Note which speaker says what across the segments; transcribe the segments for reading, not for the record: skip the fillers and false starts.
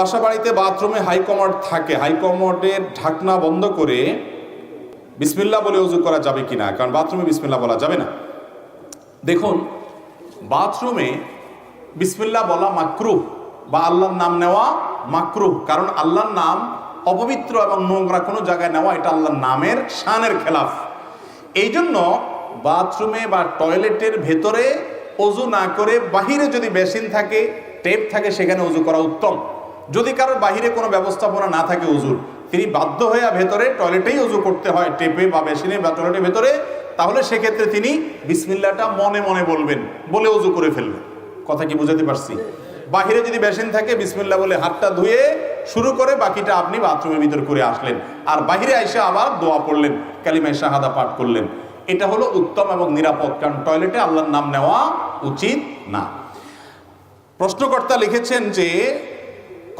Speaker 1: বাসা বাড়িতে বাথরুমে হাই কমোড থাকে, হাই কমোডের ঢাকনা বন্ধ করে বিসমিল্লাহ বলে ওযু করা যাবে কিনা? কারণ বাথরুমে বিসমিল্লাহ বলা যাবে না। দেখুন, বাথরুমে বিসমিল্লাহ বলা মাকরুহ বা আল্লাহর নাম নেওয়া মাকরুহ, কারণ আল্লাহর নাম অপবিত্র এবং নোংরা কোনো জায়গায় নেওয়া এটা আল্লাহর নামের শানের খেলাফ। এই জন্য বাথরুমে বা টয়লেটের ভেতরে ওযু না করে বাহিরে যদি বেসিন থাকে, টেপ থাকে, সেখানে ওযু করা উত্তম। যদি কারোর বাহিরে কোনো ব্যবস্থাপনা না থাকে ওযুর, তিনি বাধ্য হয়ে ভেতরে টয়লেটেই ওযু করতে হয়, টেপে বা বেসিনে বা টয়লেটের ভেতরে, তাহলে সেক্ষেত্রে তিনি বিসমিল্লাহটা মনে মনে বলবেন, বলে ওযু করে ফেলবেন। কথা কি বুঝাতে পারছি? বাহিরে যদি বেসিন থাকে বিসমিল্লাহ বলে হাতটা ধুয়ে শুরু করে বাকিটা আপনি বাথরুমের ভিতর করে আসলেন, আর বাহিরে এসে আবার দোয়া পড়লেন, কালিমায়ে শাহাদা পাঠ করলেন। এটা হলো উত্তম এবং নিরাপদ, কারণ টয়লেটে আল্লাহর নাম নেওয়া উচিত না। প্রশ্নকর্তা লিখেছেন যে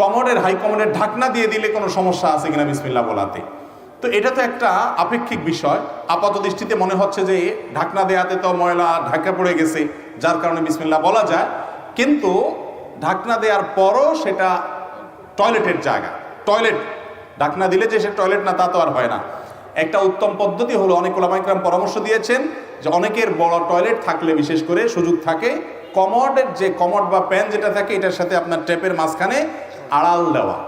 Speaker 1: কমোডের হাই কমোডের ঢাকনা দিয়ে দিলে কোনো সমস্যা আছে কিনা বিসমিল্লাহ বলাতে। তো এটা তো একটা আপেক্ষিক বিষয়। আপাত দৃষ্টিতে মনে হচ্ছে যে ঢাকনা দেয়াতে তো ময়লা ঢাকা পড়ে গেছে, যার কারণে বিসমিল্লাহ বলা যায়, কিন্তু ঢাকনা দেওয়ার পরও সেটা টয়লেটের জায়গা, টয়লেট ঢাকনা দিলে যে সে টয়লেট না তা তো আর হয় না। একটা উত্তম পদ্ধতি হলো, অনেক ওলামায়ে কেরাম পরামর্শ দিয়েছেন যে অনেকের বড় টয়লেট থাকলে বিশেষ করে সুযোগ থাকে, কমোডের যে কমোড বা প্যান যেটা থাকে এটার সাথে আপনার টেপের মাঝখানে আড়াল দেওয়া।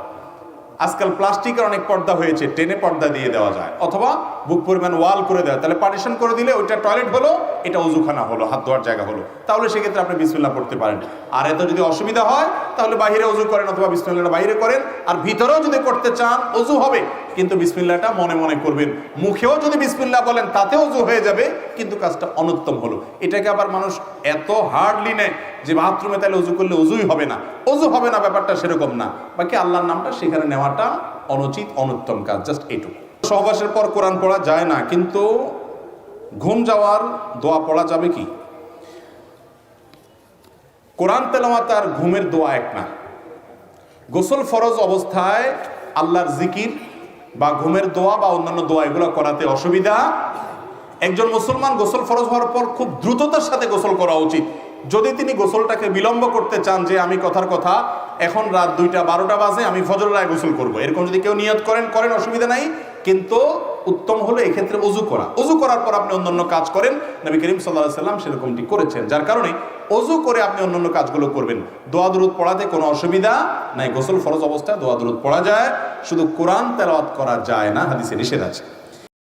Speaker 1: আজকাল প্লাস্টিকের অনেক পর্দা হয়েছে, টেনে পর্দা দিয়ে দেওয়া যায়, অথবা বুক পরিমাণ ওয়াল করে দেওয়া, তাহলে পার্টিশন করে দিলে ওইটা টয়লেট হলো, এটা ওযুখানা হলো, হাত ধোয়ার জায়গা হলো, তাহলে সেক্ষেত্রে আপনি বিসমিল্লাহ পড়তে পারেন। আর এত যদি অসুবিধা হয় তাহলে বাইরে ওযু করেন, অথবা বিসমিল্লাহটা বাইরে করেন। আর ভিতরেও যদি করতে চান ওযু হবে, কিন্তু বিসমিল্লাহটা মনে মনে করবেন। মুখেও যদি বিসমিল্লাহ বলেন তাতে ওযু হয়ে যাবে, কিন্তু কাজটা অনুত্তম হলো। এটাকে আবার মানুষ এত হার্ডলি নেয় যে বাথরুমে তাহলে ওযু করলে ওযুই হবে না, ওযু হবে না, ব্যাপারটা সেরকম না। বাকি আল্লাহর নামটা সেখানে নেওয়াটা অনুচিত, অনুত্তম কাজ, জাস্ট এইটুকু। সহবাসের পর কোরআন পড়া যায় না, কিন্তু ঘুম যাওয়ার দোয়া পড়া যাবে কি? কোরআন তেলাওয়াত আর ঘুমের দোয়া এক না। গোসল ফরজ অবস্থায় আল্লাহর জিকির বা ঘুমের দোয়া বা অন্যান্য দোয়া এগুলো করাতে অসুবিধা। একজন মুসলমান গোসল ফরজ হওয়ার পর খুব দ্রুততার সাথে গোসল করা উচিত। যদি তিনি গোসলটাকে বিলম্ব করতে চান, যে আমি কথার কথা এখন রাত 2টা 12টা বাজে, আমি ফজরের আগে গোসল করবো, এরকম যদি কেউ নিয়ত করেন অসুবিধা নাই, কিন্তু উত্তম হলো এক্ষেত্রে ওযু করা। ওযু করার পর আপনি অন্যান্য কাজ করেন, নবী করিম সাল্লাল্লাহু আলাইহি সাল্লাম সেরকমটি করেছেন, যার কারণে ওযু করে আপনি অন্যান্য কাজগুলো করবেন। দোয়া দুরূদ পড়াতে কোনো অসুবিধা নাই। গোসল ফরজ অবস্থায় দোয়া দুরূদ পড়া যায়, শুধু কোরআন তেলাওয়াত করা যায় না, হাদিসে নিষেধ আছে।